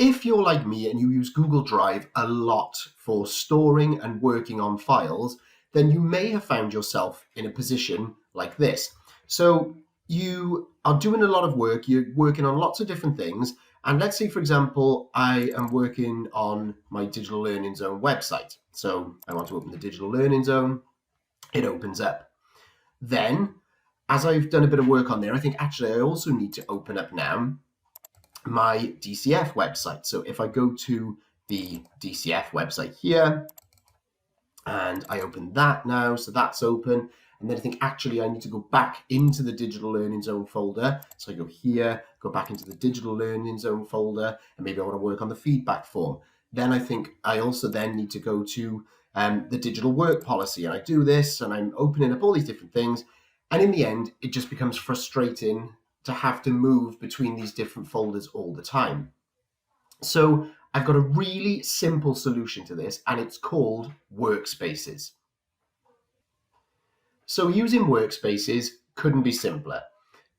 If you're like me and you use Google Drive a lot for storing and working on files, then you may have found yourself in a position like this. So you are doing a lot of work, you're working on lots of different things. And let's say, for example, I am working on my Digital Learning Zone website. So I want to open the Digital Learning Zone. It opens up. Then, as I've done a bit of work on there, I think actually I also need to open up now my DCF website. So if I go to the DCF website here and I open that now, so that's open. And then I think actually I need to go back into the Digital Learning Zone folder. So I go here, go back into the Digital Learning Zone folder, and maybe I want to work on the feedback form. Then I think I also then need to go to the digital work policy, and I do this and I'm opening up all these different things. And in the end, it just becomes frustrating to have to move between these different folders all the time. So I've got a really simple solution to this, and it's called Workspaces. So using Workspaces couldn't be simpler.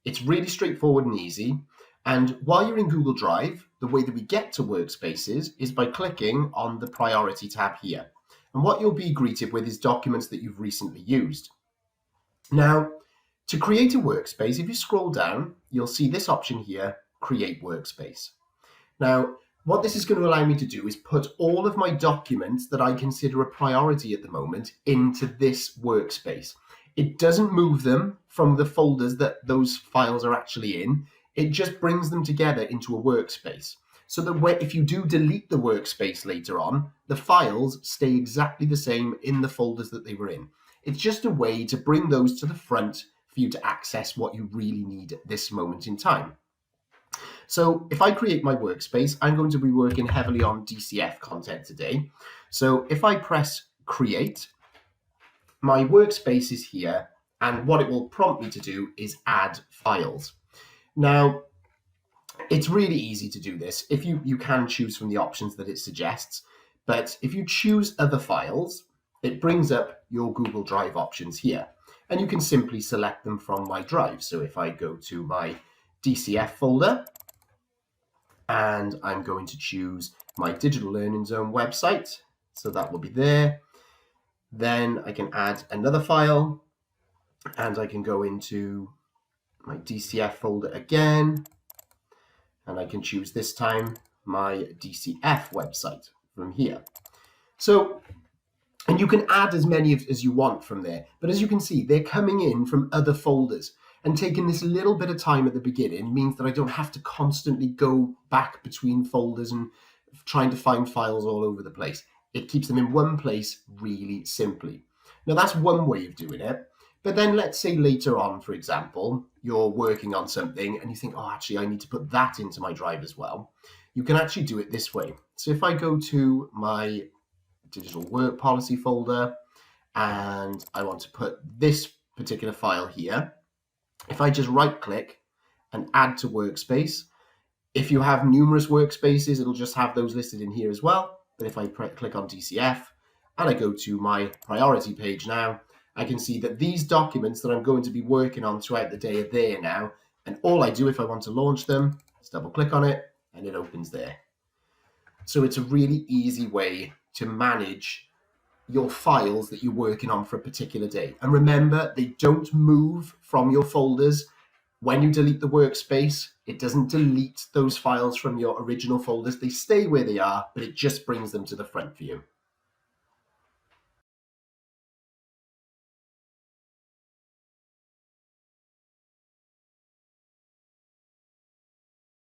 It's really straightforward and easy. And while you're in Google Drive, the way that we get to Workspaces is by clicking on the Priority tab here. And what you'll be greeted with is documents that you've recently used. Now, to create a workspace, if you scroll down, you'll see this option here, Create Workspace. Now, what this is going to allow me to do is put all of my documents that I consider a priority at the moment into this workspace. It doesn't move them from the folders that those files are actually in. It just brings them together into a workspace. So that if you do delete the workspace later on, the files stay exactly the same in the folders that they were in. It's just a way to bring those to the front for you to access what you really need at this moment in time. So if I create my workspace, I'm going to be working heavily on DCF content today. So if I press create, my workspace is here, and what it will prompt me to do is add files. Now, it's really easy to do this. If you can choose from the options that it suggests, but if you choose other files, it brings up your Google Drive options here, and you can simply select them from my drive. So if I go to my DCF folder, and I'm going to choose my Digital Learning Zone website, so that will be there. Then I can add another file, and I can go into my DCF folder again, and I can choose this time my DCF website from here. So, and you can add as many as you want from there, but as you can see, they're coming in from other folders, and taking this little bit of time at the beginning means that I don't have to constantly go back between folders and trying to find files all over the place. It keeps them in one place really simply. Now that's one way of doing it. But then let's say later on, for example, you're working on something and you think, oh, actually, I need to put that into my drive as well. You can actually do it this way. So if I go to my digital work policy folder and I want to put this particular file here, if I just right click and add to workspace, if you have numerous workspaces, it'll just have those listed in here as well. But if I click on DCF and I go to my priority page now, I can see that these documents that I'm going to be working on throughout the day are there now. And all I do if I want to launch them is double click on it and it opens there. So it's a really easy way to manage your files that you're working on for a particular day. And remember, they don't move from your folders. When you delete the workspace, it doesn't delete those files from your original folders. They stay where they are, but it just brings them to the front for you.